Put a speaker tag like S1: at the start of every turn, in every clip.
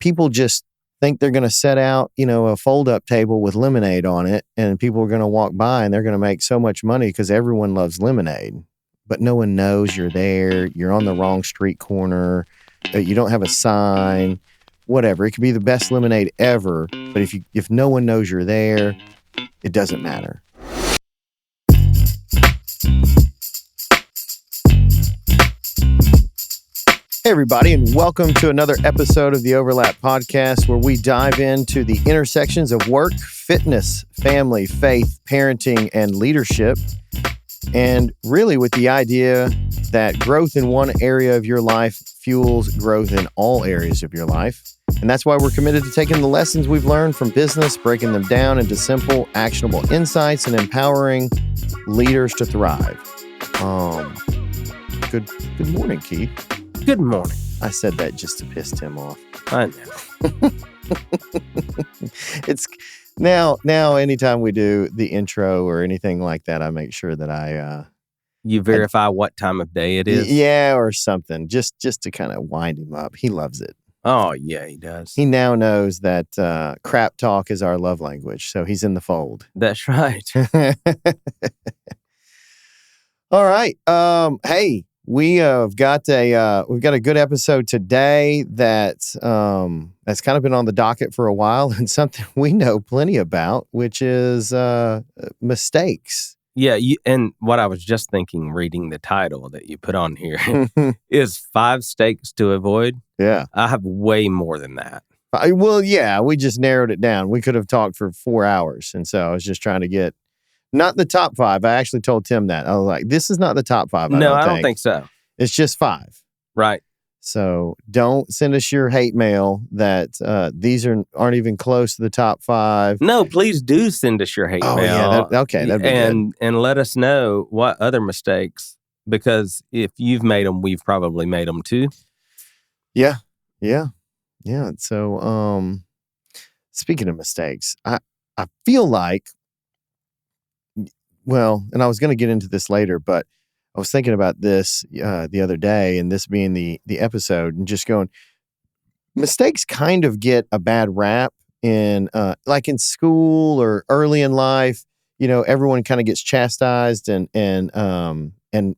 S1: people just think they're going to set out, a fold-up table with lemonade on it, and people are going to walk by and they're going to make so much money because everyone loves lemonade. But no one knows you're there. You're on the wrong street corner. You don't have a sign, whatever. It could be the best lemonade ever, but if no one knows you're there, it doesn't matter. Hey everybody, and welcome to another episode of the Overlap Podcast, where we dive into the intersections of work, fitness, family, faith, parenting, and leadership. And really with the idea that growth in one area of your life fuels growth in all areas of your life. And that's why we're committed to taking the lessons we've learned from business, breaking them down into simple, actionable insights, and empowering leaders to thrive. Good morning, Keith.
S2: Good morning.
S1: I said that just to piss Tim off.
S2: I know.
S1: It's now anytime we do the intro or anything like that, I make sure that
S2: you verify what time of day it is?
S1: Yeah, or something, just to kind of wind him up. He loves it.
S2: Oh, yeah, he does.
S1: He now knows that crap talk is our love language, so he's in the fold.
S2: That's right.
S1: All right. Hey, we've got a good episode today that's kind of been on the docket for a while, and something we know plenty about, which is mistakes.
S2: Yeah, and what I was just thinking, reading the title that you put on here, is 5 mistakes to avoid.
S1: Yeah.
S2: I have way more than that.
S1: Well, yeah, we just narrowed it down. We could have talked for 4 hours, and so I was just trying to get, not the top 5. I actually told Tim that. I was like, this is not the top 5.
S2: I don't think so.
S1: It's just 5.
S2: Right.
S1: So don't send us your hate mail that these aren't even close to the top 5.
S2: No, please do send us your hate mail.
S1: Yeah, that'd be good.
S2: And let us know what other mistakes, because if you've made them, we've probably made them too.
S1: Yeah. So, speaking of mistakes, I feel like, well, and I was going to get into this later, but I was thinking about this the other day, and this being the episode, and just going, mistakes kind of get a bad rap in like in school or early in life. Everyone kind of gets chastised and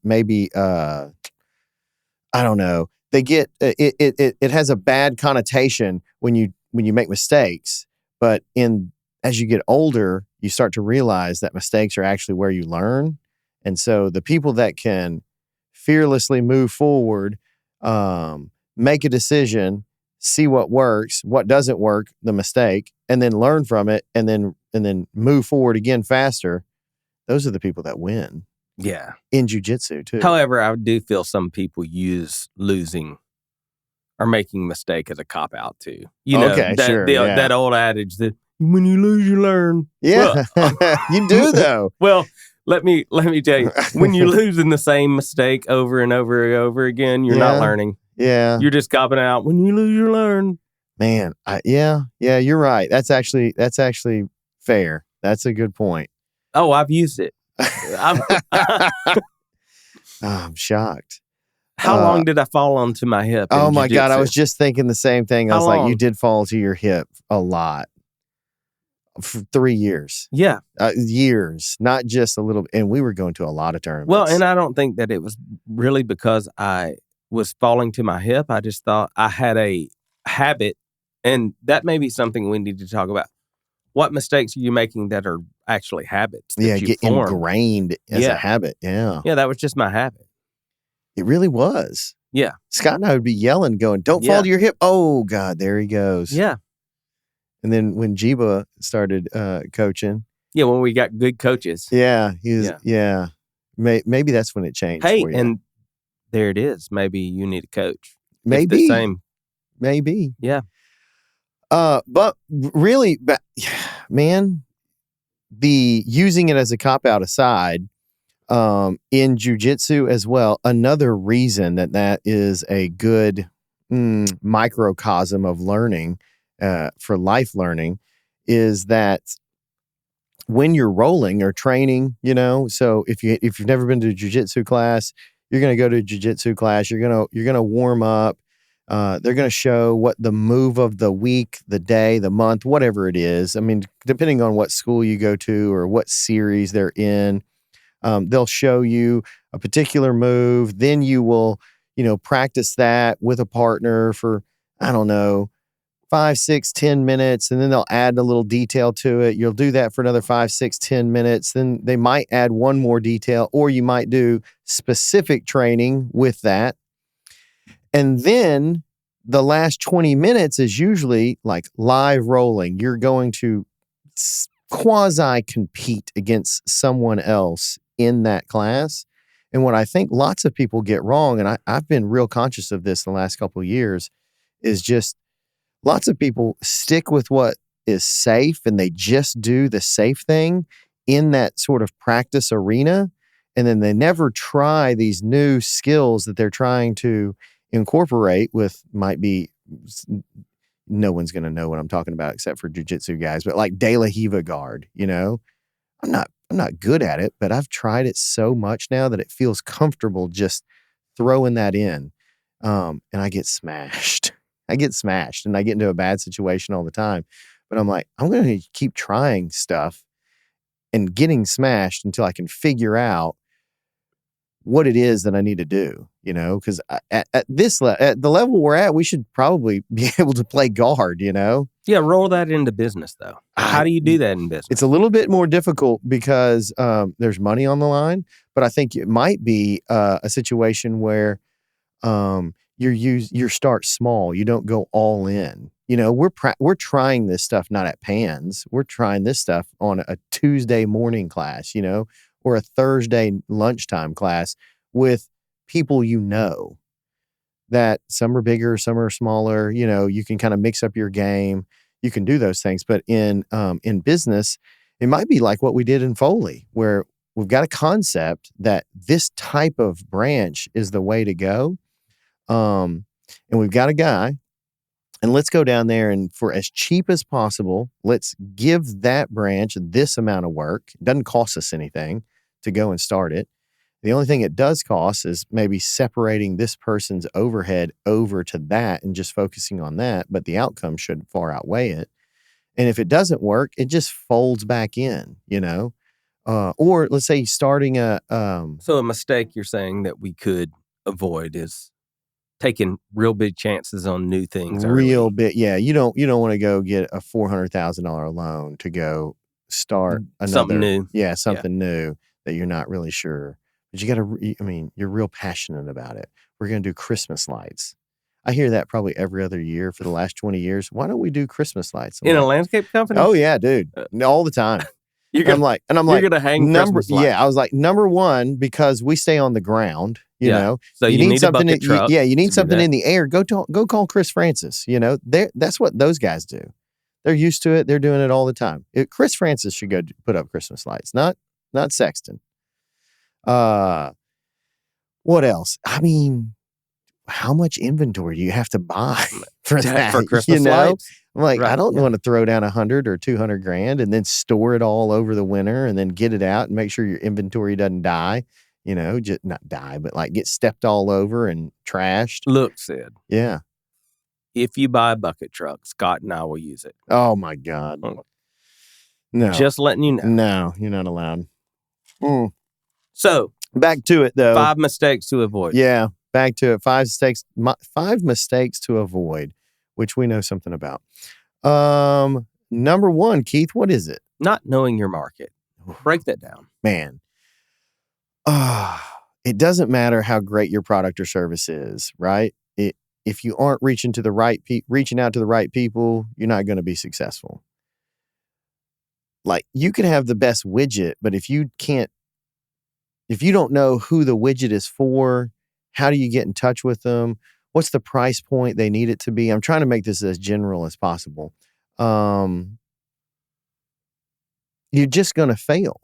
S1: maybe I don't know. They get it has a bad connotation when you make mistakes, but as you get older, you start to realize that mistakes are actually where you learn. And so the people that can fearlessly move forward, make a decision, see what works, what doesn't work, the mistake, and then learn from it, and then move forward again faster, those are the people that win.
S2: Yeah.
S1: In jiu-jitsu too.
S2: However, I do feel some people use losing or making mistake as a cop-out too. That old adage that when you lose, you learn.
S1: Yeah, well, you do though.
S2: Well, let me tell you, when you lose in the same mistake over and over and over again, you're not learning.
S1: Yeah.
S2: You're just copping out. When you lose, you learn.
S1: Man, you're right. That's actually fair. That's a good point.
S2: Oh, I've used it.
S1: I'm shocked.
S2: How long did I fall onto my hip?
S1: Oh my God, I was just thinking the same thing. I was
S2: long?
S1: Like, you did fall to your hip a lot. For 3 years.
S2: Yeah.
S1: Years, not just a little. And we were going to a lot of tournaments.
S2: Well, and I don't think that it was really because I was falling to my hip. I just thought I had a habit, and that may be something we need to talk about. What mistakes are you making that are actually habits? That you
S1: get
S2: form?
S1: Ingrained as a habit. Yeah.
S2: Yeah, that was just my habit.
S1: It really was.
S2: Yeah.
S1: Scott and I would be yelling, going, don't fall to your hip. Oh, God, there he goes.
S2: Yeah.
S1: And then when Jiba started coaching.
S2: Yeah, when we got good coaches.
S1: Yeah, he was, maybe that's when it changed.
S2: Hey,
S1: for you.
S2: And there it is. Maybe you need a coach.
S1: Maybe.
S2: It's the same.
S1: Maybe.
S2: Yeah.
S1: But really, man, the using it as a cop-out aside, in jiu-jitsu as well, another reason that is a good microcosm of learning for life learning is that when you're rolling or training, so if you've never been to a jiu-jitsu class, you're going to go to a jiu-jitsu class, you're going to warm up, They're going to show what the move of the week, the day, the month, whatever it is. I mean, depending on what school you go to or what series they're in, they'll show you a particular move. Then you will, practice that with a partner for, I don't know, 5, 6, 10 minutes, and then they'll add a little detail to it. You'll do that for another 5, 6, 10 minutes. Then they might add one more detail, or you might do specific training with that. And then the last 20 minutes is usually like live rolling. You're going to quasi compete against someone else in that class. And what I think lots of people get wrong, and I've been real conscious of this the last couple of years, is just lots of people stick with what is safe and they just do the safe thing in that sort of practice arena. And then they never try these new skills that they're trying to incorporate with, might be, no one's going to know what I'm talking about except for jujitsu guys, but like De La Hiva guard, I'm not good at it, but I've tried it so much now that it feels comfortable just throwing that in. And I get smashed. And I get into a bad situation all the time. But I'm like, I'm going to keep trying stuff and getting smashed until I can figure out what it is that I need to do, because at the level we're at, we should probably be able to play guard,
S2: Yeah, roll that into business, though. How do you do that in business?
S1: It's a little bit more difficult because there's money on the line, but I think it might be a situation where you start small. You don't go all in. We're trying this stuff not at Pans. We're trying this stuff on a Tuesday morning class, or a Thursday lunchtime class with people that some are bigger, some are smaller. You can kind of mix up your game. You can do those things. But in business, it might be like what we did in Foley, where we've got a concept that this type of branch is the way to go. And we've got a guy, and let's go down there and for as cheap as possible, let's give that branch this amount of work. It doesn't cost us anything to go and start it. The only thing it does cost is maybe separating this person's overhead over to that and just focusing on that, but the outcome should far outweigh it. And if it doesn't work, it just folds back in, or let's say starting
S2: So a mistake you're saying that we could avoid is taking real big chances on new things.
S1: Real big, yeah. You don't want to go get a $400,000 loan to go start another
S2: something new.
S1: Yeah, something new that you're not really sure. But you got to. You're real passionate about it. We're going to do Christmas lights. I hear that probably every other year for the last 20 years. Why don't we do Christmas lights?
S2: In a landscape company?
S1: Oh yeah, dude, all the time. I'm like,
S2: you're gonna hang Christmas lights.
S1: Yeah, I was like, number one, because we stay on the ground. So
S2: you need something.
S1: You need something in the air. Go call Chris Francis. That's what those guys do. They're used to it. They're doing it all the time. Chris Francis should go put up Christmas lights, not Sexton. What else? How much inventory do you have to buy for that?
S2: For Christmas lights?
S1: I'm like, right, I don't want to throw down $100 or $200 and then store it all over the winter and then get it out and make sure your inventory doesn't die. Just not die, but like get stepped all over and trashed.
S2: Look, Sid.
S1: Yeah.
S2: If you buy a bucket truck, Scott and I will use it.
S1: Oh my God. No.
S2: Just letting you know.
S1: No, you're not allowed.
S2: So
S1: back to it though.
S2: 5 mistakes to avoid.
S1: Yeah. Back to it. 5 mistakes to avoid, which we know something about. Number 1, Keith, what is it?
S2: Not knowing your market. Break that down.
S1: Man. It doesn't matter how great your product or service is, right? If you aren't reaching out to the right people, you're not going to be successful. Like you can have the best widget, but if you don't know who the widget is for, how do you get in touch with them? What's the price point they need it to be? I'm trying to make this as general as possible. You're just going to fail,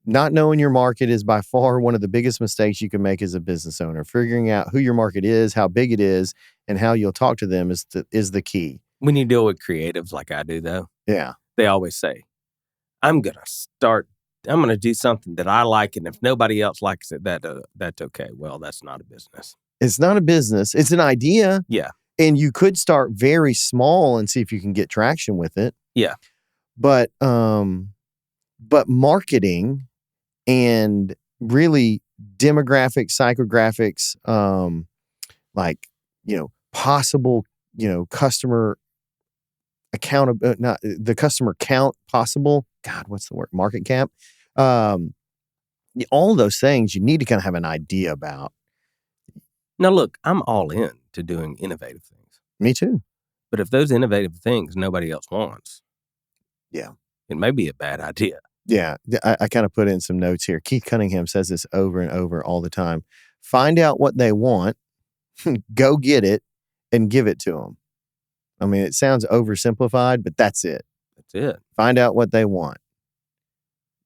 S1: Not knowing your market is by far one of the biggest mistakes you can make as a business owner. Figuring out who your market is, how big it is, and how you'll talk to them is the key.
S2: When you deal with creatives like I do, though,
S1: yeah,
S2: they always say, I'm going to do something that I like, and if nobody else likes it, that's okay. Well, that's not a business.
S1: It's not a business. It's an idea.
S2: Yeah.
S1: And you could start very small and see if you can get traction with it.
S2: Yeah.
S1: But marketing and really demographics, psychographics, possible, customer not the customer count possible. God, what's the word? Market cap. All those things you need to kind of have an idea about.
S2: Now, look, I'm all in to doing innovative things.
S1: Me too.
S2: But if those innovative things nobody else wants,
S1: yeah,
S2: it may be a bad idea.
S1: Yeah, I kind of put in some notes here. Keith Cunningham says this over and over all the time. Find out what they want, go get it, and give it to them. I mean, it sounds oversimplified, but that's it.
S2: That's it.
S1: Find out what they want,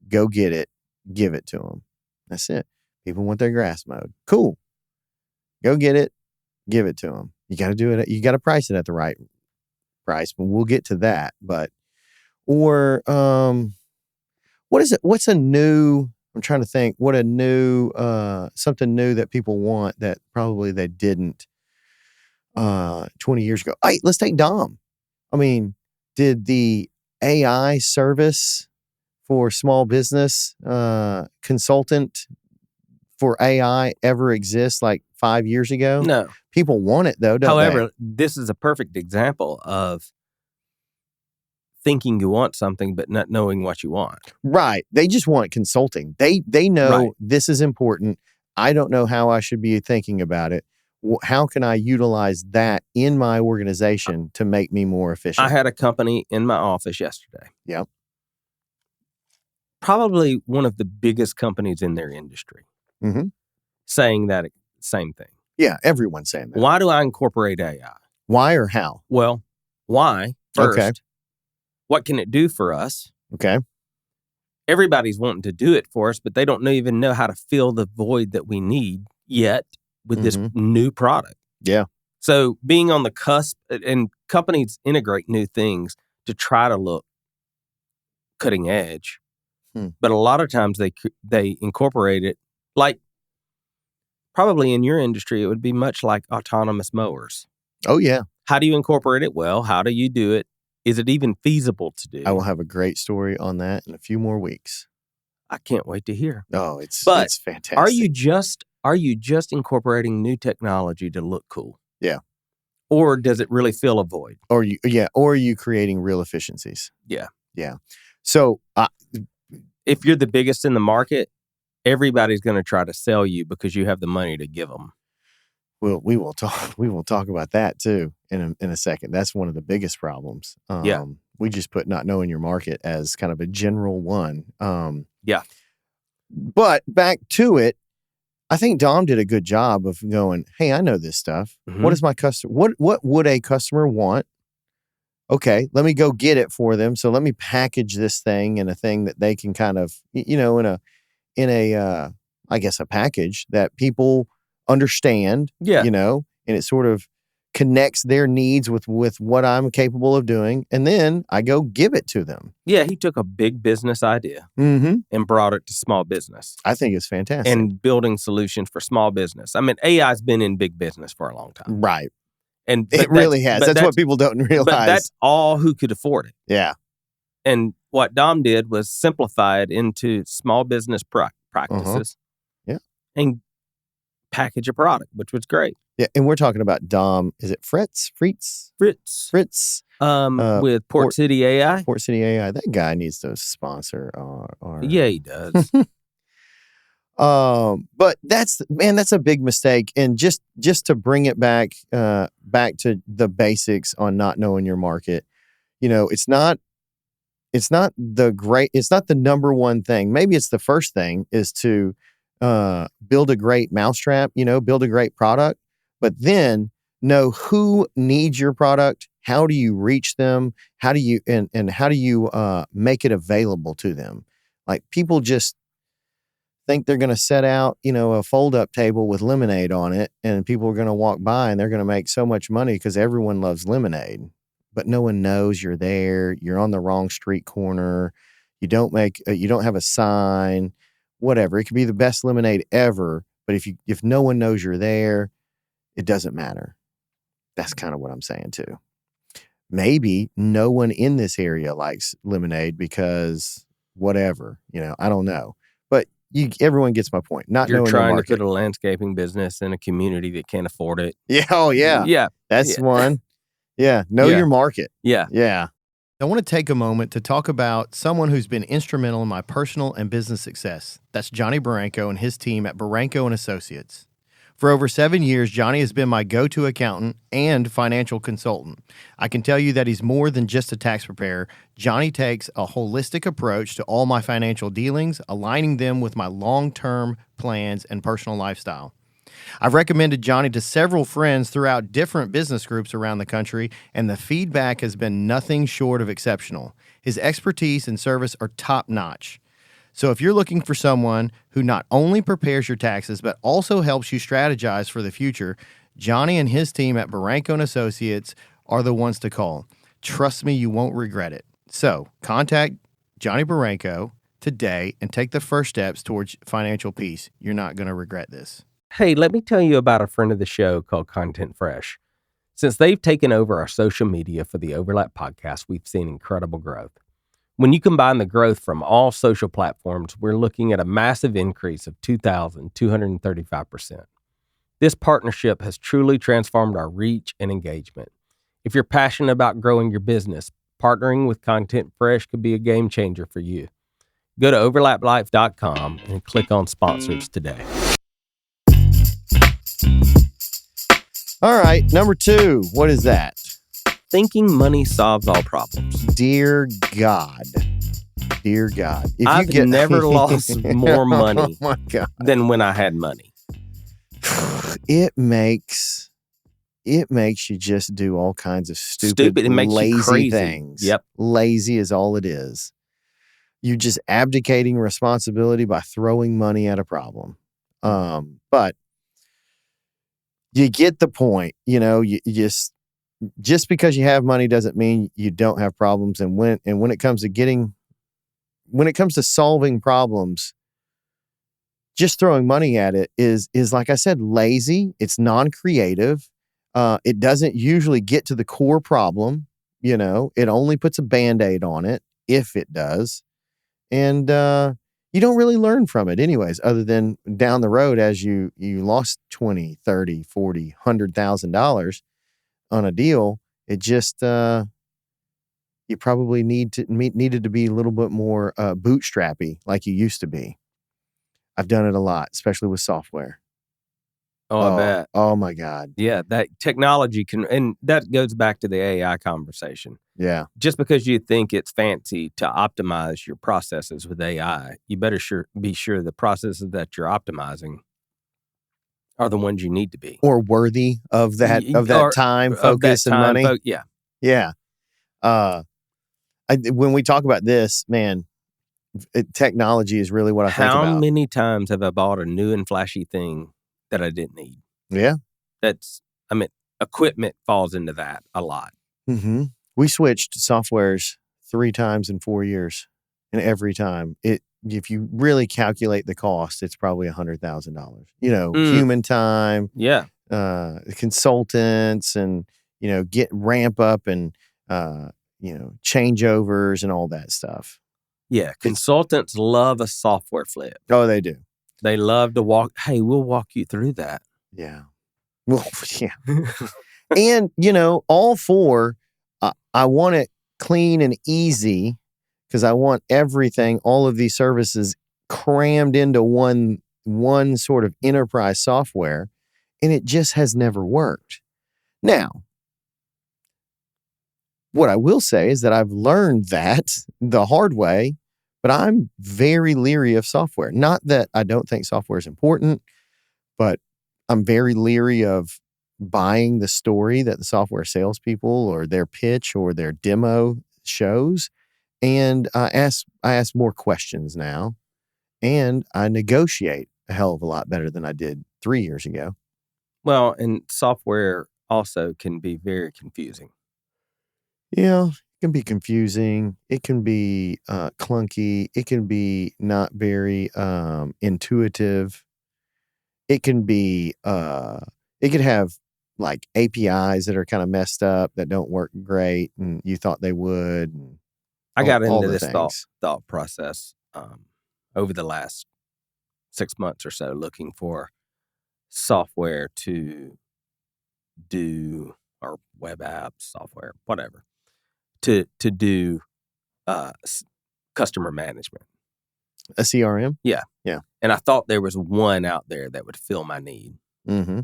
S1: go get it, give it to them. That's it. People want their grass mowed. Cool. Go get it, give it to them. You got to do it. You got to price it at the right price, but we'll get to that. What is it? What's a new, I'm trying to think, what a new, something new that people want that probably they didn't 20 years ago. Hey, let's take Dom. I mean, did the AI service for small business consultant for AI ever exist like 5 years ago?
S2: No.
S1: People want it though, don't
S2: However, this is a perfect example of thinking you want something but not knowing what you want.
S1: Right. They just want consulting. They know This is important. I don't know how I should be thinking about it. How can I utilize that in my organization to make me more efficient?
S2: I had a company in my office yesterday.
S1: Yep.
S2: Probably one of the biggest companies in their industry.
S1: Mm-hmm.
S2: Saying that same thing.
S1: Yeah, everyone's saying that.
S2: Why do I incorporate AI?
S1: Why or how?
S2: Well, why first?
S1: Okay.
S2: What can it do for us?
S1: Okay.
S2: Everybody's wanting to do it for us, but they don't even know how to fill the void that we need yet with this new product.
S1: Yeah.
S2: So being on the cusp, and companies integrate new things to try to look cutting edge, but a lot of times they incorporate it like, probably in your industry, it would be much like autonomous mowers.
S1: Oh, yeah.
S2: How do you incorporate it? Well, how do you do it? Is it even feasible to do?
S1: I will have a great story on that in a few more weeks.
S2: I can't wait to hear.
S1: Oh, it's fantastic.
S2: Are you just incorporating new technology to look cool?
S1: Yeah.
S2: Or does it really fill a void?
S1: Or are you creating real efficiencies?
S2: Yeah.
S1: Yeah. So
S2: if you're the biggest in the market, everybody's going to try to sell you because you have the money to give them.
S1: Well, we will talk about that too in a second. That's one of the biggest problems. We just put not knowing your market as kind of a general one.
S2: Yeah.
S1: But back to it, I think Dom did a good job of going, hey, I know this stuff. Mm-hmm. What is my customer? What would a customer want? Okay, let me go get it for them. So let me package this thing in a thing that they can kind of, in a I guess a package that people understand, and it sort of connects their needs with what I'm capable of doing. And then I go give it to them.
S2: Yeah, he took a big business idea and brought it to small business.
S1: I think it's fantastic.
S2: And building solutions for small business. I mean, AI's been in big business for a long time.
S1: Right.
S2: And
S1: it really has. That's what people don't realize.
S2: But that's all who could afford it.
S1: Yeah.
S2: And what Dom did was simplify it into small business practices.
S1: Yeah.
S2: And package a product, which was great.
S1: Yeah, and we're talking about Dom. Is it Fritz?
S2: With Port City AI.
S1: Port City AI. That guy needs to sponsor.
S2: Yeah, he does.
S1: But that's a big mistake. And just to bring it back to the basics on not knowing your market. It's not the number one thing. Maybe it's the first thing is to build a great mousetrap, build a great product, but then know who needs your product. How do you reach them? How do you, and how do you make it available to them? Like people just think they're going to set out, a fold-up table with lemonade on it, and people are going to walk by and they're going to make so much money because everyone loves lemonade, but no one knows you're there. You're on the wrong street corner. You don't have a sign, whatever. It could be the best lemonade ever, but if no one knows you're there, it doesn't matter. That's kind of what I'm saying too. Maybe no one in this area likes lemonade because whatever, I don't know. But everyone gets my point. Not
S2: You're
S1: knowing their
S2: trying to
S1: market.
S2: put a landscaping business in a community that can't afford it.
S1: Yeah. Oh, yeah.
S2: Yeah.
S1: That's
S2: Yeah.
S1: one. Yeah. Know your market.
S2: Yeah.
S1: Yeah. I want to take a moment to talk about someone who's been instrumental in my personal and business success. That's Johnny Barranco and his team at Barranco and Associates. For over 7 years, Johnny has been my go-to accountant and financial consultant. I can tell you that he's more than just a tax preparer. Johnny takes a holistic approach to all my financial dealings, aligning them with my long-term plans and personal lifestyle. I've recommended Johnny to several friends throughout different business groups around the country, and the feedback has been nothing short of exceptional. His expertise and service are top-notch. So if you're looking for someone who not only prepares your taxes, but also helps you strategize for the future, Johnny and his team at Barranco and Associates are the ones to call. Trust me, you won't regret it. So contact Johnny Barranco today and take the first steps towards financial peace. You're not going to regret this.
S2: Hey, let me tell you about a friend of the show called Content Fresh. Since they've taken over our social media for the Overlap podcast, we've seen incredible growth. When you combine the growth from all social platforms, we're looking at a massive increase of 2,235%. This partnership has truly transformed our reach and engagement. If you're passionate about growing your business, partnering with Content Fresh could be a game changer for you. Go to overlaplife.com and click on sponsors today.
S1: All right, number 2. What is that?
S2: Thinking money solves all problems.
S1: Dear God. Dear God.
S2: I've never lost more money
S1: oh my God.
S2: than when I had money.
S1: It makes you just do all kinds of stupid
S2: It makes
S1: lazy
S2: you crazy.
S1: things.
S2: Yep.
S1: Lazy is all it is. You're just abdicating responsibility by throwing money at a problem. But you get the point. You just because you have money doesn't mean you don't have problems. And when it comes to solving problems, just throwing money at it is like I said, lazy. It's non-creative. It doesn't usually get to the core problem. It only puts a Band-Aid on it, if it does. And you don't really learn from it anyways, other than down the road as you lost $20, $30, $40, $100,000 on a deal. It just you probably needed to be a little bit more bootstrappy like you used to be. I've done it a lot, especially with software.
S2: I bet.
S1: Oh my God.
S2: Yeah, that technology can, and that goes back to the AI conversation.
S1: Yeah.
S2: Just because you think it's fancy to optimize your processes with AI, you better be sure the processes that you're optimizing are the ones you need to be.
S1: Or worthy of that time, focus, and money.
S2: Yeah.
S1: Yeah. When we talk about this, man, technology is really what I think about.
S2: How many times have I bought a new and flashy thing that I didn't need?
S1: Yeah.
S2: Equipment falls into that a lot.
S1: Mm-hmm. We switched softwares 3 times in 4 years. And every time, if you really calculate the cost, it's probably $100,000. Human time, consultants, and get ramp up and changeovers and all that stuff.
S2: Yeah, consultants love a software flip.
S1: Oh, they do.
S2: They love to we'll walk you through that.
S1: Yeah. Well, yeah. And, all 4, I want it clean and easy because I want everything, all of these services crammed into one sort of enterprise software, and it just has never worked. Now, what I will say is that I've learned that the hard way, but I'm very leery of software. Not that I don't think software is important, but I'm very leery of buying the story that the software salespeople or their pitch or their demo shows. And I ask more questions now, and I negotiate a hell of a lot better than I did 3 years ago.
S2: Well, and software also can be very confusing.
S1: Yeah, it can be confusing. It can be clunky. It can be not very intuitive. It can be it could have like APIs that are kind of messed up that don't work great, and you thought they would. And
S2: I got
S1: all
S2: into
S1: the
S2: this
S1: things.
S2: thought process over the last 6 months or so, looking for software to do, or web apps, software, whatever, to do customer management.
S1: A CRM?
S2: Yeah.
S1: Yeah.
S2: And I thought there was one out there that would fill my need.
S1: Mm-hmm.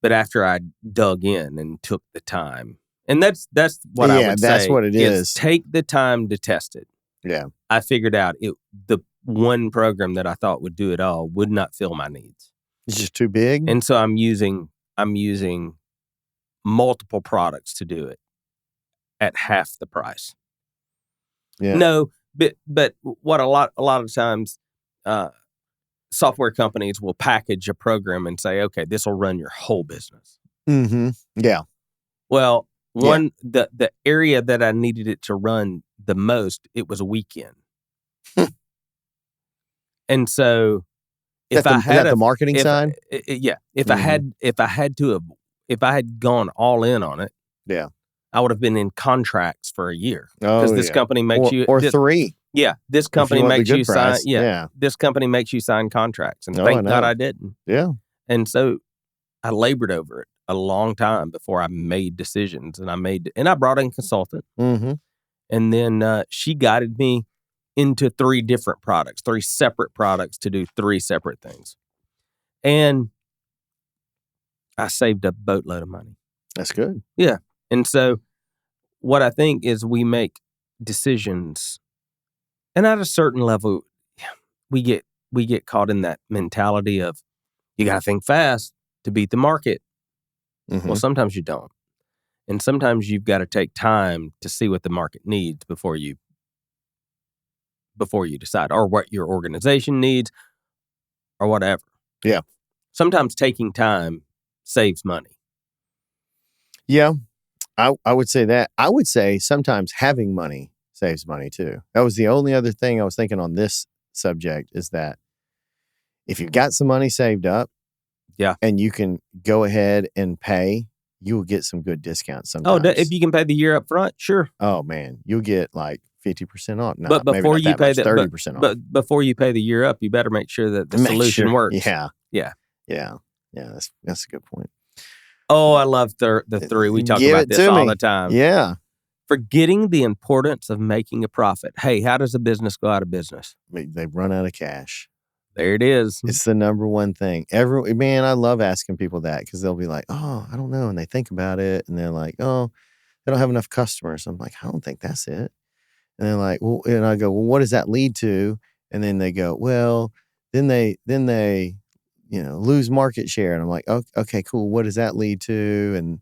S2: But after I dug in and took the time, and that's what I would say.
S1: That's what it is.
S2: Take the time to test it.
S1: Yeah.
S2: I figured out the one program that I thought would do it all would not fill my needs.
S1: It's just too big.
S2: And so I'm using multiple products to do it at half the price.
S1: Yeah.
S2: No, but what a lot of times software companies will package a program and say, okay, this will run your whole business.
S1: Mm-hmm. Yeah.
S2: Well, the area that I needed it to run the most, it was a weekend. And so if I had
S1: the marketing side,
S2: if I had gone all in on it,
S1: yeah,
S2: I would have been in contracts for a year, because this company makes
S1: or 3.
S2: Yeah, this company makes you sign.
S1: Yeah,
S2: this company makes you sign contracts, and thank God I didn't.
S1: Yeah,
S2: and so I labored over it a long time before I made decisions, and I brought in a consultant, and then she guided me into 3 separate products to do 3 separate things, and I saved a boatload of money.
S1: That's good.
S2: Yeah, and so what I think is we make decisions. And at a certain level, we get caught in that mentality of you got to think fast to beat the market.
S1: Mm-hmm.
S2: Well, sometimes you don't. And sometimes you've got to take time to see what the market needs before you decide, or what your organization needs, or whatever.
S1: Yeah.
S2: Sometimes taking time saves money.
S1: Yeah. I would say that. I would say sometimes having money saves money too. That was the only other thing I was thinking on this subject, is that if you've got some money saved up, and you can go ahead and pay, you will get some good discounts sometimes.
S2: Oh, if you can pay the year up front, sure.
S1: Oh man, you'll get like 50% off. No,
S2: but before you pay
S1: 30% off.
S2: But before you pay the year up, you better make sure that the solution works.
S1: Yeah.
S2: Yeah.
S1: That's a good point.
S2: Oh, I love the 3. We talk about this all the time.
S1: Yeah.
S2: Forgetting the importance of making a profit. Hey, how does a business go out of business?
S1: They run out of cash.
S2: There it is.
S1: It's the number one thing. Man, I love asking people that, because they'll be like, oh, I don't know. And they think about it, and they're like, oh, they don't have enough customers. I'm like, I don't think that's it. And they're like, well, and I go, well, what does that lead to? And then they go, well, then they lose market share. And I'm like, oh, okay, cool. What does that lead to? And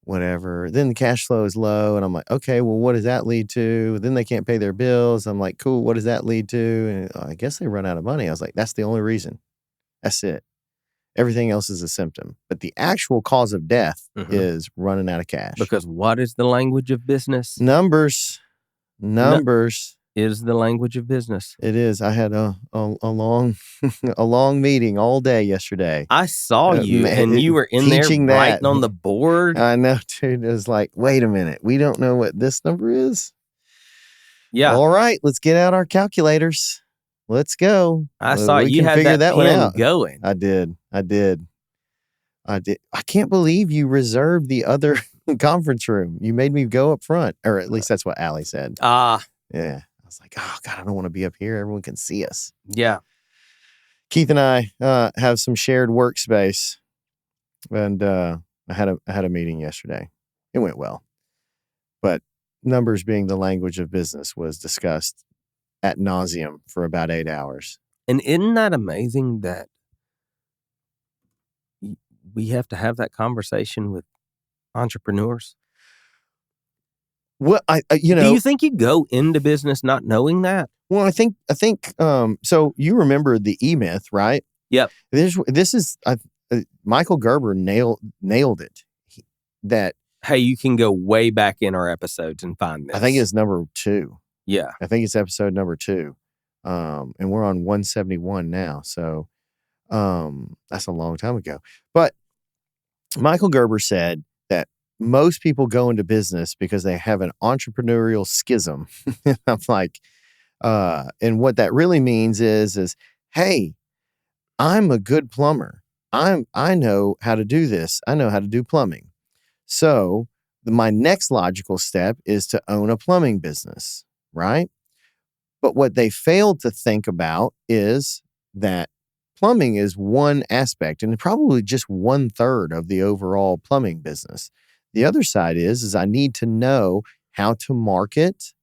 S1: whatever. Then the cash flow is low. And I'm like, okay, well, what does that lead to? Then they can't pay their bills. I'm like, cool. What does that lead to? And I guess they run out of money. I was like, that's the only reason. That's it. Everything else is a symptom. But the actual cause of death is running out of cash.
S2: Because what is the language of business?
S1: Numbers.
S2: Is the language of business.
S1: It is. I had a long a long meeting all day yesterday.
S2: I saw you, and you were in there writing on the board.
S1: I know, dude. It was like, wait a minute, we don't know what this number is.
S2: Yeah.
S1: All right, let's get out our calculators. Let's go.
S2: I saw you had that
S1: one
S2: pen
S1: out.
S2: Going.
S1: I did. I can't believe you reserved the other conference room. You made me go up front, or at least that's what Allie said. Yeah. I was like, oh God, I don't want to be up here. Everyone can see us.
S2: Yeah.
S1: Keith and I have some shared workspace, and I had a meeting yesterday. It went well, but numbers being the language of business was discussed ad nauseum for about 8 hours.
S2: And isn't that amazing that we have to have that conversation with entrepreneurs?
S1: Well, do
S2: you think you go into business not knowing that?
S1: Well, I think, so you remember the E-Myth, right?
S2: Yep.
S1: This is, Michael Gerber nailed it.
S2: Hey, you can go way back in our episodes and find this.
S1: I think it's number 2.
S2: Yeah.
S1: I think it's episode number 2. And we're on 171 now. So, that's a long time ago. But Michael Gerber said that most people go into business because they have an entrepreneurial schism. I'm like, and what that really means is, hey, I'm a good plumber. I know how to do this. I know how to do plumbing. So my next logical step is to own a plumbing business, right? But what they failed to think about is that plumbing is one aspect and probably just 1/3 of the overall plumbing business. The other side is I need to know how to market,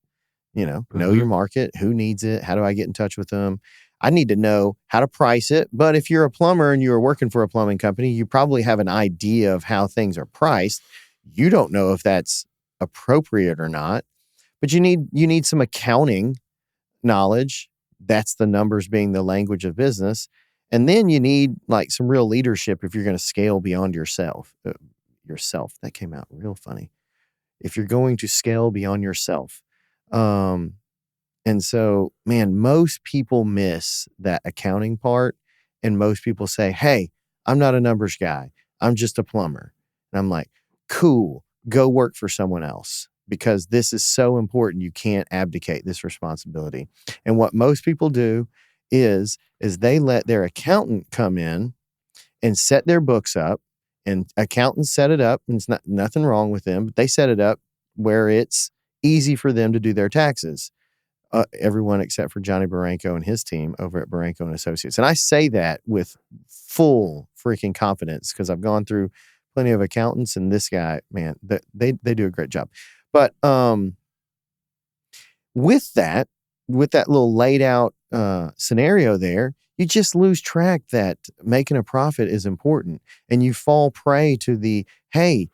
S1: know your market, who needs it, how do I get in touch with them? I need to know how to price it. But if you're a plumber and you're working for a plumbing company, you probably have an idea of how things are priced. You don't know if that's appropriate or not, but you need some accounting knowledge. That's the numbers being the language of business. And then you need like some real leadership if you're going to scale beyond yourself. That came out real funny. If you're going to scale beyond yourself. And so, man, most people miss that accounting part. And most people say, hey, I'm not a numbers guy. I'm just a plumber. And I'm like, cool, go work for someone else because this is so important. You can't abdicate this responsibility. And what most people do is they let their accountant come in and set their books up, and accountants set it up, and it's nothing wrong with them, but they set it up where it's easy for them to do their taxes. Everyone except for Johnny Baranko and his team over at Baranko and Associates. And I say that with full freaking confidence because I've gone through plenty of accountants, and this guy, man, they do a great job. But with that little laid out scenario there, you just lose track that making a profit is important, and you fall prey to the, hey,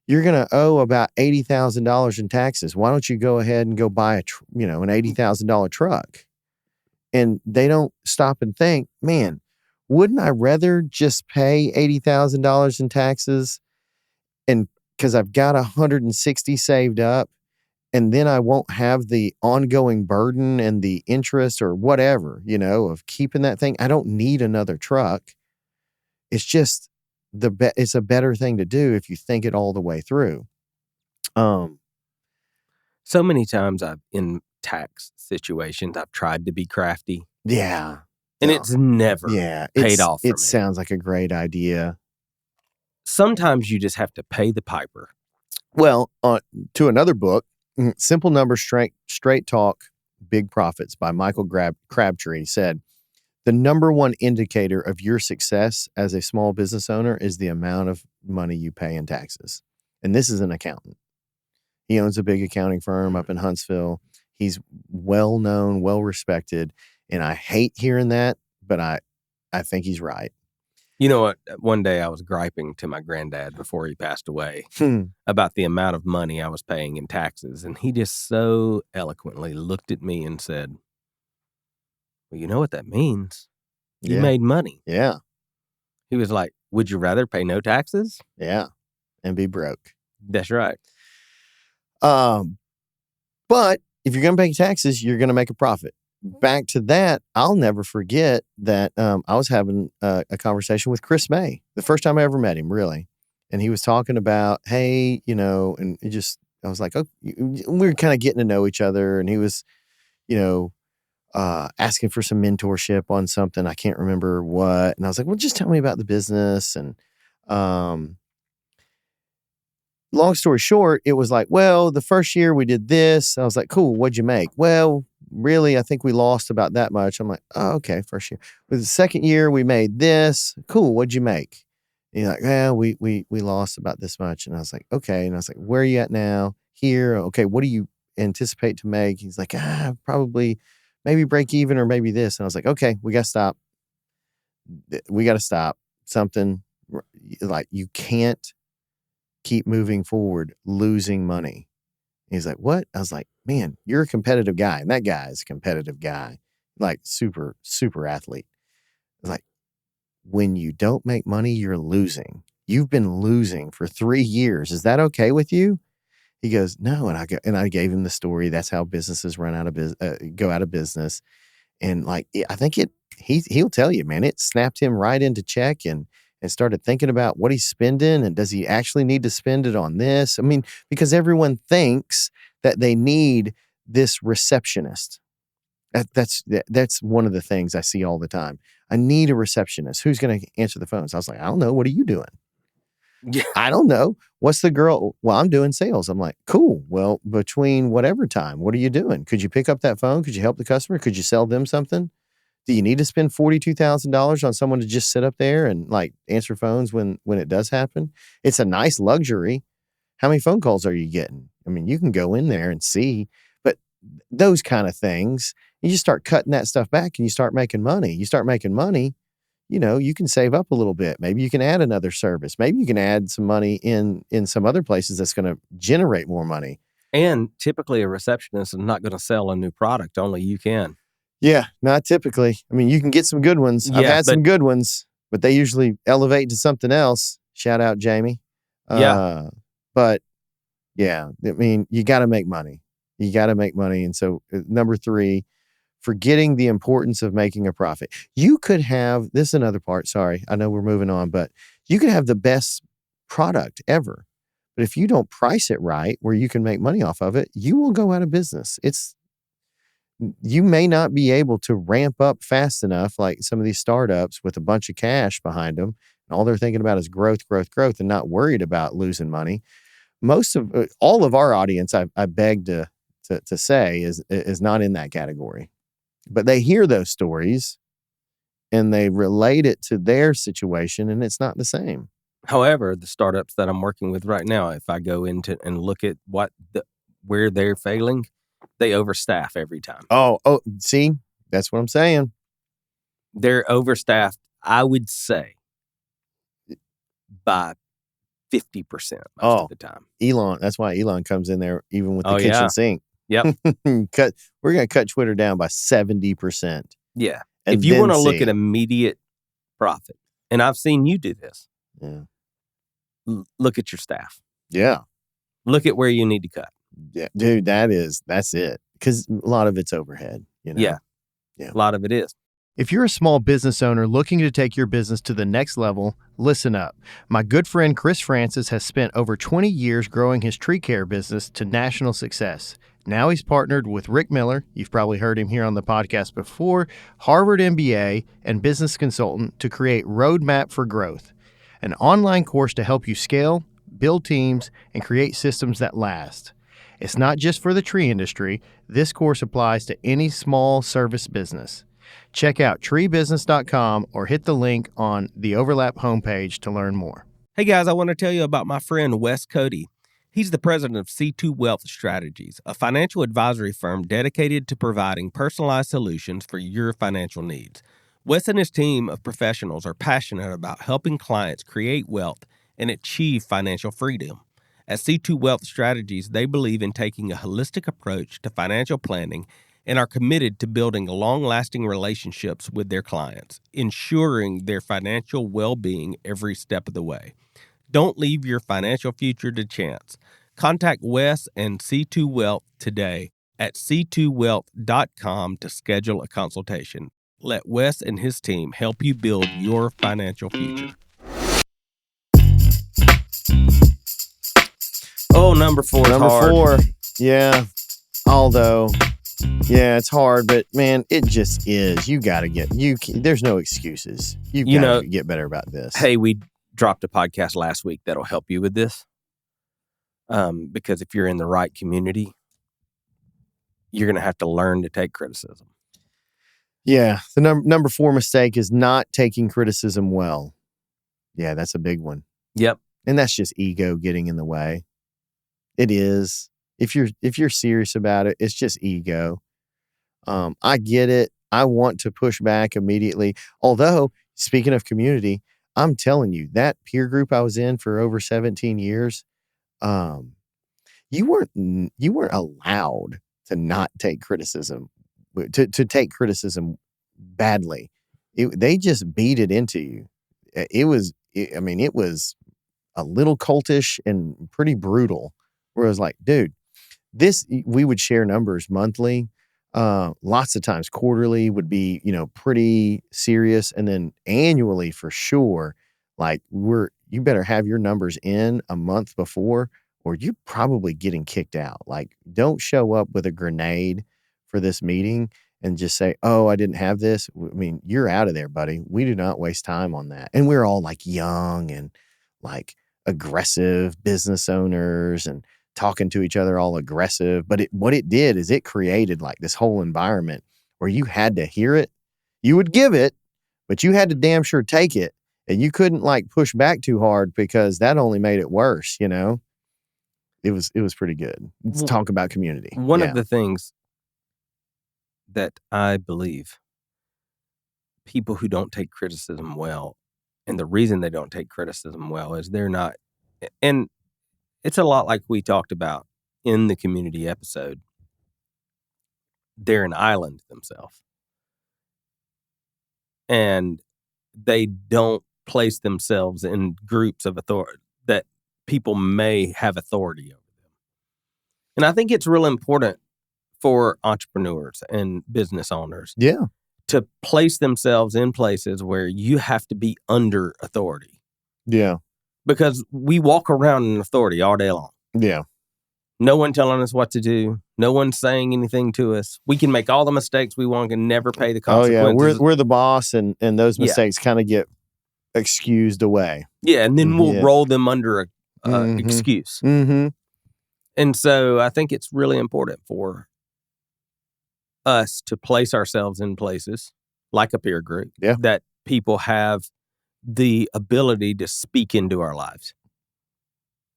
S1: you're going to owe about $80,000 in taxes. Why don't you go ahead and go buy an $80,000 truck? And they don't stop and think, man, wouldn't I rather just pay $80,000 in taxes, and because I've got 160 saved up, and then I won't have the ongoing burden and the interest or whatever, of keeping that thing. I don't need another truck. It's just it's a better thing to do if you think it all the way through.
S2: So many times in tax situations, I've tried to be crafty.
S1: Yeah.
S2: And it's never paid off for me.
S1: It sounds like a great idea.
S2: Sometimes you just have to pay the piper.
S1: Well, to another book, Simple Numbers, Straight Talk, Big Profits by Michael Crabtree said, the number one indicator of your success as a small business owner is the amount of money you pay in taxes. And this is an accountant. He owns a big accounting firm up in Huntsville. He's well known, well respected. And I hate hearing that, but I think he's right.
S2: You know what? One day I was griping to my granddad before he passed away about the amount of money I was paying in taxes. And he just so eloquently looked at me and said, well, you know what that means? You made money.
S1: Yeah.
S2: He was like, would you rather pay no taxes?
S1: Yeah. And be broke.
S2: That's right.
S1: But if you're going to pay taxes, you're going to make a profit. Back to that, I'll never forget that I was having a conversation with Chris May, the first time I ever met him, really. And he was talking about, hey, and I was like, oh, we were kind of getting to know each other. And he was, asking for some mentorship on something. I can't remember what. And I was like, well, just tell me about the business. And long story short, it was like, well, the first year we did this. I was like, cool, what'd you make? Well, really, I think we lost about that much. I'm like, oh, okay, first year. But the second year we made this. Cool, what'd you make? And he's like, well, we lost about this much. And I was like, okay. And I was like, where are you at now? Here. Okay, what do you anticipate to make? He's like, probably maybe break even or maybe this. And I was like, okay, we got to stop. We got to stop. Something like you can't keep moving forward, losing money. He's like, what? I was like, man, you're a competitive guy. And that guy is a competitive guy, like super, super athlete. I was like, when you don't make money, you're losing. You've been losing for 3 years. Is that okay with you? He goes, no. And I gave him the story. That's how businesses go out of business. And like, I think he'll tell you, man, it snapped him right into check. And and started thinking about what he's spending and does he actually need to spend it on this? I mean, because everyone thinks that they need this receptionist. That's one of the things I see all the time. I need a receptionist. Who's going to answer the phones? I was like, I don't know. What are you doing?
S2: Yeah.
S1: I don't know. What's the girl? Well, I'm doing sales. I'm like, cool. Well, between whatever time, what are you doing? Could you pick up that phone? Could you help the customer? Could you sell them something? Do you need to spend $42,000 on someone to just sit up there and like answer phones when it does happen? It's a nice luxury. How many phone calls are you getting? I mean, you can go in there and see, but those kind of things, you just start cutting that stuff back and you start making money. You start making money, you can save up a little bit. Maybe you can add another service. Maybe you can add some money in some other places that's going to generate more money.
S2: And typically a receptionist is not going to sell a new product. Only you can.
S1: Yeah, not typically. I mean, you can get some good ones. I've had some good ones, but they usually elevate to something else. Shout out, Jamie.
S2: Yeah.
S1: But yeah, I mean, you got to make money. You got to make money. And so number 3, forgetting the importance of making a profit. You could have, this is another part, sorry, I know we're moving on, but you could have the best product ever. But if you don't price it right, where you can make money off of it, you will go out of business. You may not be able to ramp up fast enough, like some of these startups with a bunch of cash behind them. And all they're thinking about is growth, growth, growth, and not worried about losing money. All of our audience, I beg to say, is not in that category. But they hear those stories and they relate it to their situation, and it's not the same.
S2: However, the startups that I'm working with right now, if I go into and look at where they're failing, they overstaff every time.
S1: Oh, see, that's what I'm saying.
S2: They're overstaffed, I would say, by 50% most of the time.
S1: Elon, that's why Elon comes in there even with the kitchen sink.
S2: Yep.
S1: We're going to cut Twitter down by 70%.
S2: Yeah. If you want to look at immediate profit, and I've seen you do this.
S1: Yeah.
S2: Look at your staff.
S1: Yeah.
S2: Look at where you need to cut.
S1: Yeah, dude, that's it. Because a lot of it's overhead,
S2: Yeah. A lot of it is.
S1: If you're a small business owner looking to take your business to the next level, listen up. My good friend Chris Francis has spent over 20 years growing his tree care business to national success. Now he's partnered with Rick Miller, you've probably heard him here on the podcast before, Harvard MBA, and business consultant to create Roadmap for Growth, an online course to help you scale, build teams, and create systems that last. It's not just for the tree industry. This course applies to any small service business. Check out treebusiness.com or hit the link on the Overlap homepage to learn more.
S2: Hey guys, I want to tell you about my friend Wes Cody. He's the president of C2 Wealth Strategies, a financial advisory firm dedicated to providing personalized solutions for your financial needs. Wes and his team of professionals are passionate about helping clients create wealth and achieve financial freedom. At C2 Wealth Strategies, they believe in taking a holistic approach to financial planning and are committed to building long-lasting relationships with their clients, ensuring their financial well-being every step of the way. Don't leave your financial future to chance. Contact Wes and C2 Wealth today at c2wealth.com to schedule a consultation. Let Wes and his team help you build your financial future. Oh, number 4 is hard.
S1: Number 4, yeah. Although, yeah, it's hard, but man, it just is. You got to there's no excuses. You got to get better about this.
S2: Hey, we dropped a podcast last week that'll help you with this. Because if you're in the right community, you're going to have to learn to take criticism.
S1: Yeah. The number 4 mistake is not taking criticism well. Yeah, that's a big one.
S2: Yep.
S1: And that's just ego getting in the way. It is. If you're serious about it, it's just ego. I get it. I want to push back immediately. Although, speaking of community, I'm telling you, that peer group I was in for over 17 years, you weren't allowed to not take criticism, to take criticism badly. They just beat it into you. It was a little cultish and pretty brutal. Where I was like, dude, we would share numbers monthly, lots of times quarterly would be, pretty serious. And then annually for sure, Like you better have your numbers in a month before, or you're probably getting kicked out. Like, don't show up with a grenade for this meeting and just say, oh, I didn't have this. I mean, you're out of there, buddy. We do not waste time on that. And we're all like young and like aggressive business owners and talking to each other all aggressive. But what it did is it created like this whole environment where you had to hear it. You would give it, but you had to damn sure take it. And you couldn't like push back too hard because that only made it worse, you know? It was pretty good. Let's talk about community.
S2: One of the things that I believe people who don't take criticism well, and the reason they don't take criticism well is they're not, and it's a lot like we talked about in the community episode. They're an island themselves. And they don't place themselves in groups of authority that people may have authority over them. And I think it's real important for entrepreneurs and business owners to place themselves in places where you have to be under authority.
S1: Yeah.
S2: Because we walk around in authority all day long.
S1: Yeah.
S2: No one telling us what to do. No one saying anything to us. We can make all the mistakes we want and never pay the consequences.
S1: Oh, yeah. We're the boss, and those mistakes kind of get excused away.
S2: Yeah, and then we'll roll them under a excuse.
S1: Mm-hmm.
S2: And so I think it's really important for us to place ourselves in places like a peer group that people have the ability to speak into our lives.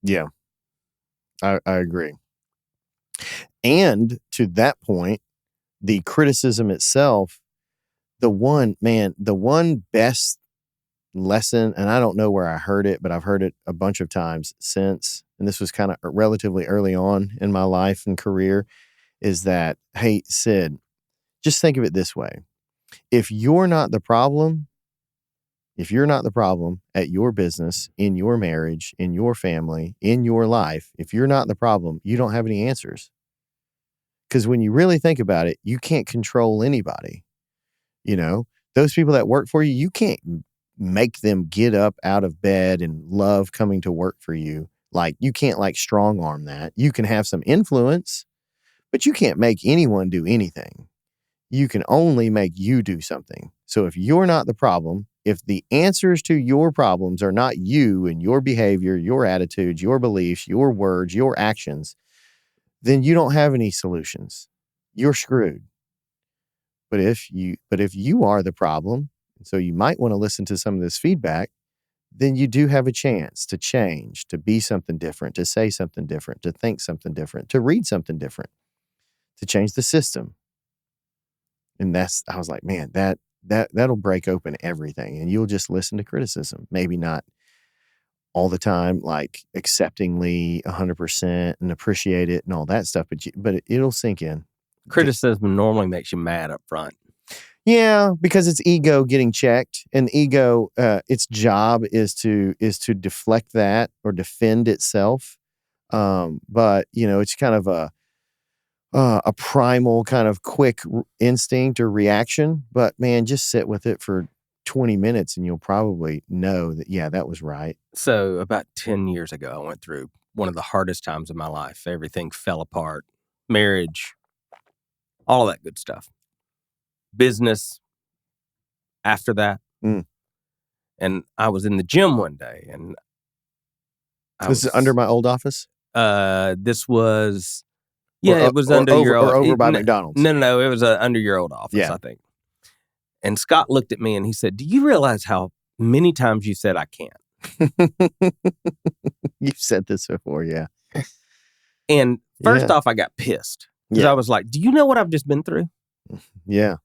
S1: Yeah, I agree. And to that point, the criticism itself, the one best lesson, and I don't know where I heard it, but I've heard it a bunch of times since, and this was kind of relatively early on in my life and career, is that, hey, Sid, just think of it this way. If you're not the problem at your business, in your marriage, in your family, in your life, if you're not the problem, you don't have any answers. Because when you really think about it, you can't control anybody. You know, those people that work for you, you can't make them get up out of bed and love coming to work for you. Like, you can't like strong arm that. You can have some influence, but you can't make anyone do anything. You can only make you do something. So if you're not the problem, if the answers to your problems are not you and your behavior, your attitudes, your beliefs, your words, your actions, then you don't have any solutions. You're screwed. But if you are the problem, so you might want to listen to some of this feedback, then you do have a chance to change, to be something different, to say something different, to think something different, to read something different, to change the system. And I was like, man, that'll break open everything. And you'll just listen to criticism. Maybe not all the time, like acceptingly 100% and appreciate it and all that stuff, but it'll sink in.
S2: Criticism normally makes you mad up front.
S1: Yeah, because it's ego getting checked, and ego, its job is to deflect that or defend itself. But it's kind of a primal kind of quick instinct or reaction. But man, just sit with it for 20 minutes and you'll probably know that, yeah, that was right.
S2: So about 10 years ago, I went through one of the hardest times of my life. Everything fell apart. Marriage, all of that good stuff. Business after that. And I was in the gym one day, and
S1: this is under my old office?
S2: This was... Yeah, it was under your old...
S1: Or over by McDonald's?
S2: No. It was under your old office, I think. And Scott looked at me and he said, do you realize how many times you said I can't?
S1: You've said this before, yeah.
S2: And first off, I got pissed. Because I was like, do you know what I've just been through?
S1: Yeah.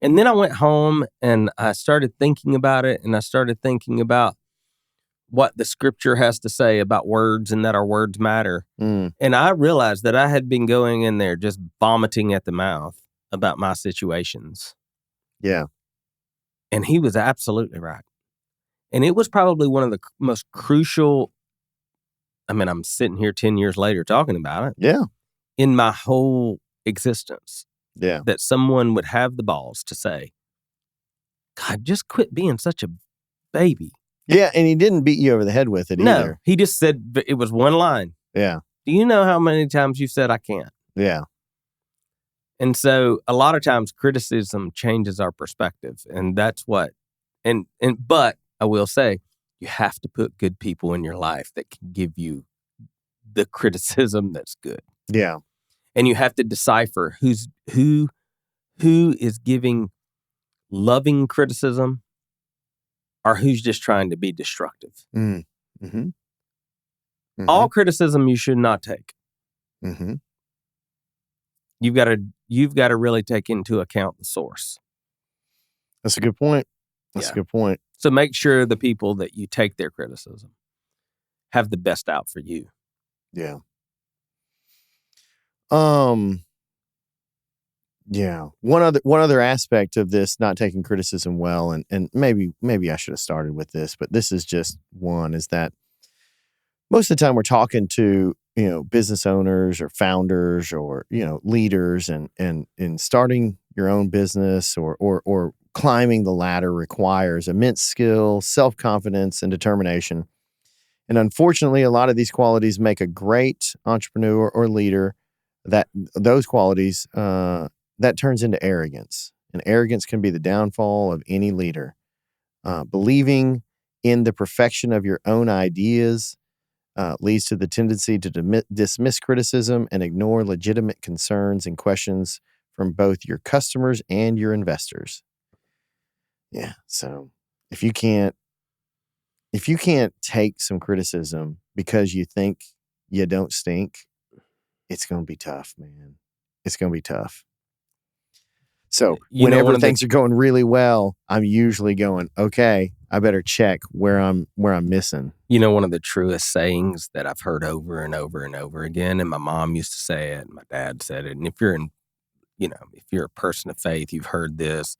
S2: And then I went home and I started thinking about it. And I started thinking about what the scripture has to say about words and that our words matter. And I realized that I had been going in there just vomiting at the mouth about my situations.
S1: Yeah.
S2: And he was absolutely right. And it was probably one of the most crucial, I mean, I'm sitting here 10 years later talking about it.
S1: Yeah.
S2: In my whole existence.
S1: Yeah.
S2: That someone would have the balls to say, God, just quit being such a baby.
S1: Yeah, and he didn't beat you over the head with it
S2: No,
S1: either.
S2: he just said it was one line.
S1: Yeah.
S2: Do you know how many times you've said I can't?
S1: Yeah.
S2: And so a lot of times criticism changes our perspective. And that's what, but I will say, you have to put good people in your life that can give you the criticism that's good.
S1: Yeah.
S2: And you have to decipher who is giving loving criticism or who's just trying to be destructive.
S1: Mm. Mm-hmm. Mm-hmm.
S2: All criticism you should not take.
S1: Mm-hmm.
S2: You've got to really take into account the source.
S1: That's a good point. That's a good point.
S2: So make sure the people that you take their criticism have the best out for you.
S1: Yeah. Yeah. One other aspect of this not taking criticism well, and maybe I should have started with this, but this is just one, is that most of the time we're talking to, business owners or founders or, leaders, and starting your own business or climbing the ladder requires immense skill, self-confidence, and determination. And unfortunately, a lot of these qualities make a great entrepreneur or leader. Those qualities, that turns into arrogance. And arrogance can be the downfall of any leader. Believing in the perfection of your own ideas leads to the tendency to dismiss criticism and ignore legitimate concerns and questions from both your customers and your investors. Yeah. So if you can't take some criticism because you think you don't stink, it's going to be tough, man. It's going to be tough. So whenever things are going really well, I'm usually going, okay, I better check where I'm missing.
S2: One of the truest sayings that I've heard over and over and over again, and my mom used to say it, and my dad said it, and if you're a person of faith, you've heard this: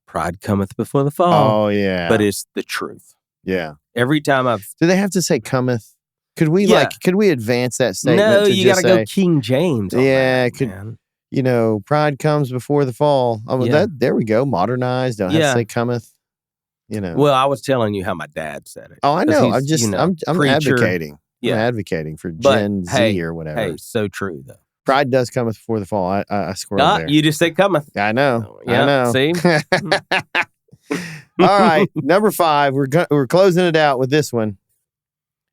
S2: pride cometh before the fall.
S1: Oh yeah.
S2: But it's the truth.
S1: Yeah.
S2: Every time
S1: do they have to say cometh? Could we advance that statement?
S2: No, you got to go
S1: say,
S2: King James. Man.
S1: Pride comes before the fall. There we go. Modernized. Don't have to say cometh.
S2: Well, I was telling you how my dad said it.
S1: Oh, I know. I'm advocating.
S2: Yeah.
S1: I'm advocating for Gen Z or whatever.
S2: Hey, so true though.
S1: Pride does cometh before the fall. I squirreled there.
S2: You just said cometh.
S1: I know.
S2: Yeah,
S1: I know.
S2: See.
S1: All right, number 5. We're closing it out with this one,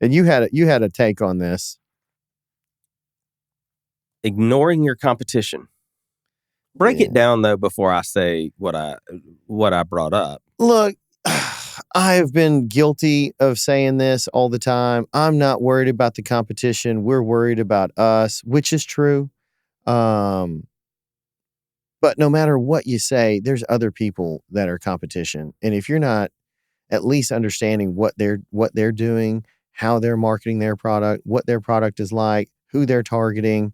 S1: and you had a take on this.
S2: Ignoring your competition. Break it down though before I say what I brought up.
S1: Look, I have been guilty of saying this all the time. I'm not worried about the competition. We're worried about us, which is true. But no matter what you say, there's other people that are competition. And if you're not at least understanding what they're doing, how they're marketing their product, what their product is like, who they're targeting,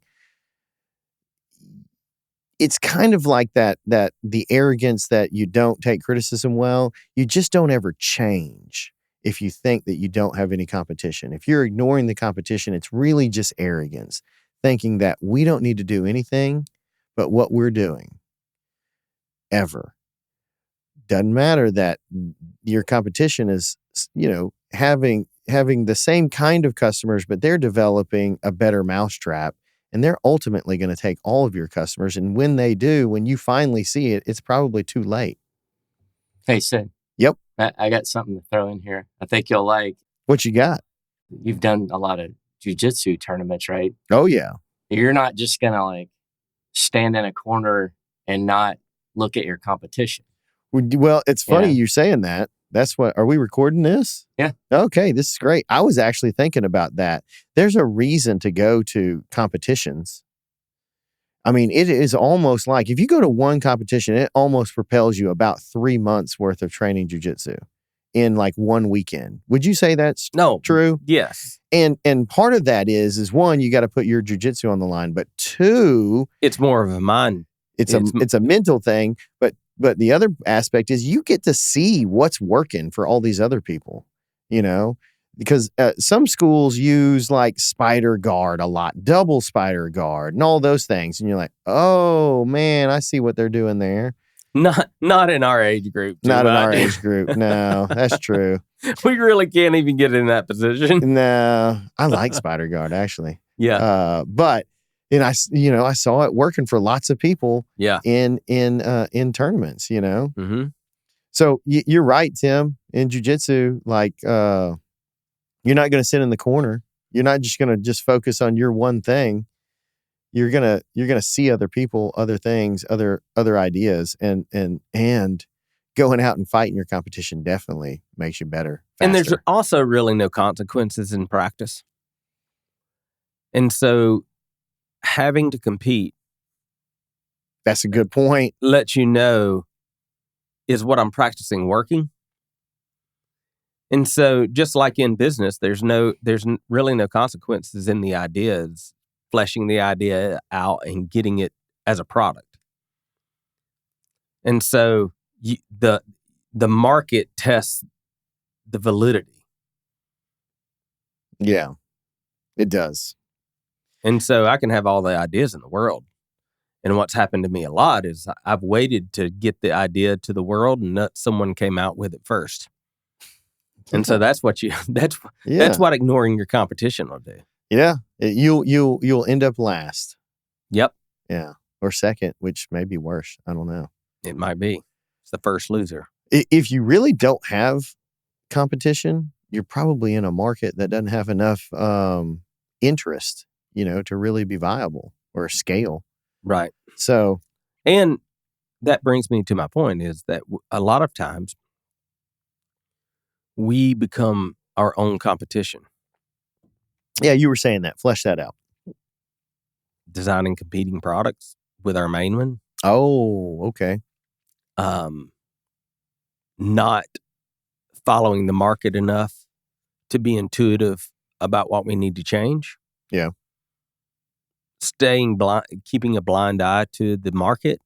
S1: it's kind of like that the arrogance that you don't take criticism well, you just don't ever change if you think that you don't have any competition. If you're ignoring the competition, it's really just arrogance, thinking that we don't need to do anything but what we're doing ever. Doesn't matter that your competition is, having the same kind of customers, but they're developing a better mousetrap. And they're ultimately going to take all of your customers. And when they do, when you finally see it, it's probably too late.
S3: Hey, Sid.
S1: Yep.
S3: I got something to throw in here. I think you'll like.
S1: What you got?
S3: You've done a lot of jujitsu tournaments, right?
S1: Oh, yeah.
S3: You're not just going to stand in a corner and not look at your competition.
S1: Well, it's funny you're saying that. Are we recording this?
S3: Yeah.
S1: Okay, this is great. I was actually thinking about that. There's a reason to go to competitions. I mean, it is almost like if you go to one competition, it almost propels you about 3 months worth of training jujitsu in one weekend. Would you say that's true?
S2: Yes.
S1: And part of that is one, you got to put your jujitsu on the line, but 2,
S2: it's more of a mind.
S1: It's a mental thing, but the other aspect is you get to see what's working for all these other people, because some schools use spider guard a lot, double spider guard and all those things. And you're like, oh man, I see what they're doing there.
S2: Not in our age group.
S1: Not in our age group. No, that's true.
S2: We really can't even get in that position.
S1: No, I like Spider Guard actually.
S2: Yeah.
S1: But I saw it working for lots of people.
S2: Yeah.
S1: In tournaments,
S2: Mm-hmm.
S1: So you're right, Tim. In jiu-jitsu, like you're not going to sit in the corner. You're not just going to focus on your one thing. You're gonna see other people, other things, other ideas, and going out and fighting your competition definitely makes you better. Faster.
S2: And there's also really no consequences in practice. And so having to compete,
S1: that's a good point.
S2: Lets you know, is what I'm practicing working? And so just like in business, there's really no consequences in the ideas, fleshing the idea out and getting it as a product. And so the market tests the validity.
S1: Yeah, it does.
S2: And so I can have all the ideas in the world. And what's happened to me a lot is I've waited to get the idea to the world and someone came out with it first. And so that's what ignoring your competition will do.
S1: Yeah. You'll end up last.
S2: Yep.
S1: Yeah. Or second, which may be worse. I don't know.
S2: It might be. It's the first loser.
S1: If you really don't have competition, you're probably in a market that doesn't have enough interest, to really be viable or scale.
S2: Right.
S1: So,
S2: and that brings me to my point is that a lot of times we become our own competition.
S1: Yeah, you were saying that. Flesh that out.
S2: Designing competing products with our main one.
S1: Oh, okay.
S2: Not following the market enough to be intuitive about what we need to change.
S1: Yeah.
S2: Staying blind, keeping a blind eye to the market.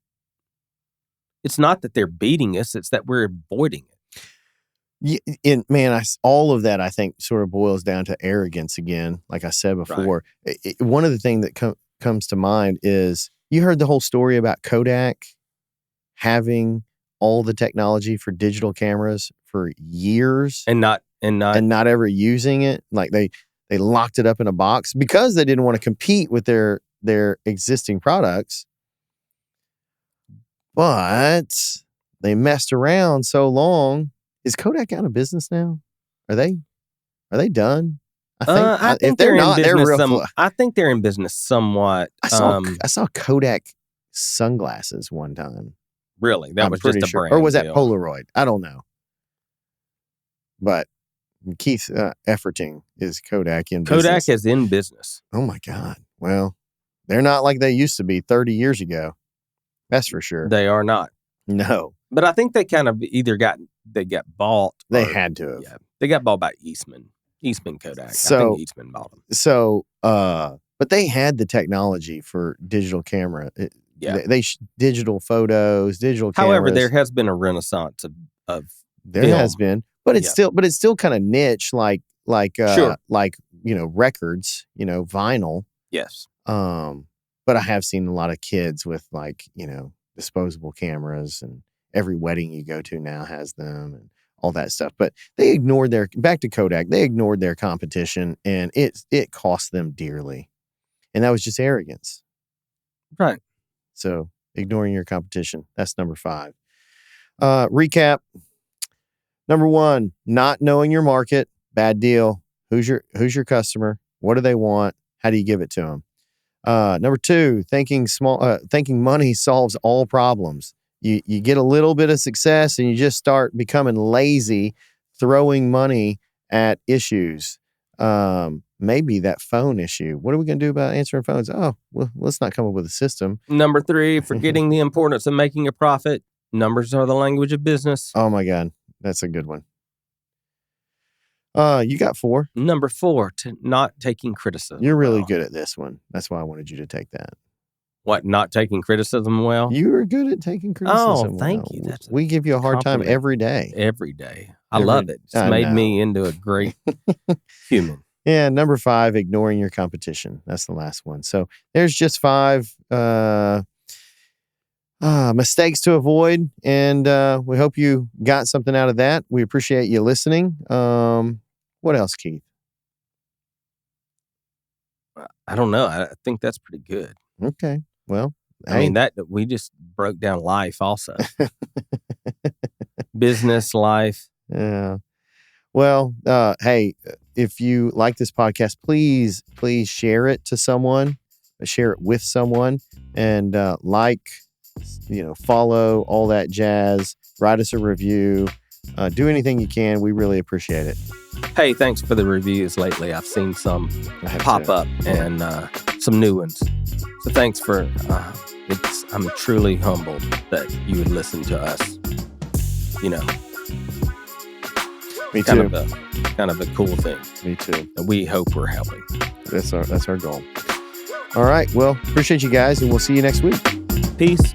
S2: It's not that they're beating us, it's that we're avoiding it.
S1: Yeah, all of that I think sort of boils down to arrogance again. Like I said before, right. One of the things that comes to mind is you heard the whole story about Kodak having all the technology for digital cameras for years
S2: and not
S1: ever using it. Like they locked it up in a box because they didn't want to compete with their existing products. But they messed around so long. Is Kodak out of business now? Are they done?
S2: I think
S1: if they're not, they're real.
S2: I think they're in business somewhat.
S1: I saw Kodak sunglasses one time.
S2: Really? That was just a brand.
S1: Or was that Polaroid? I don't know. But Keith Efforting is Kodak in business.
S2: Kodak is in business.
S1: Oh my God. Well, they're not like they used to be 30 years ago. That's for sure.
S2: They are not.
S1: No.
S2: But I think they kind of got bought.
S1: They had to have.
S2: Yeah. They got bought by Eastman Kodak.
S1: So,
S2: I think Eastman bought them.
S1: So, but they had the technology for digital camera. Digital photos, digital cameras.
S2: However, there has been a renaissance of
S1: there
S2: film.
S1: Has been, but it's still kind of niche, like
S2: sure.
S1: Records, vinyl.
S2: Yes.
S1: But I have seen a lot of kids with disposable cameras, and every wedding you go to now has them and all that stuff. But they ignored back to Kodak. They ignored their competition, and it cost them dearly, and that was just arrogance.
S2: Right.
S1: So ignoring your competition. That's number 5. Recap. Number 1, not knowing your market. Bad deal. Who's your customer? What do they want? How do you give it to them? Number 2, thinking money solves all problems. You get a little bit of success and you just start becoming lazy, throwing money at issues. Maybe that phone issue. What are we going to do about answering phones? Oh, well, let's not come up with a system.
S2: Number 3, forgetting the importance of making a profit. Numbers are the language of business.
S1: Oh my God. That's a good one. You got 4.
S2: Number 4, not taking criticism.
S1: You're really good at this one. That's why I wanted you to take that.
S2: What, not taking criticism well?
S1: You're good at taking criticism.
S2: Oh, thank you.
S1: We give you a hard time every day.
S2: Every day. I love it. It's made me into a great human.
S1: Yeah, number 5, ignoring your competition. That's the last one. So there's just 5 mistakes to avoid. And we hope you got something out of that. We appreciate you listening. What else, Keith?
S2: I don't know. I think that's pretty good.
S1: Okay. Well,
S2: I mean, that we just broke down life also. Business, life.
S1: Yeah. Well, hey, if you like this podcast, please share it to someone, share it with someone, and follow, all that jazz. Write us a review. Do anything you can. We really appreciate it.
S2: Hey, thanks for the reviews lately. I've seen some pop up and some new ones. So thanks for. I'm truly humbled that you would listen to us. You know.
S1: Me too.
S2: Kind of a cool thing.
S1: Me too.
S2: And we hope we're helping.
S1: That's our goal. All right. Well, appreciate you guys, and we'll see you next week.
S2: Peace.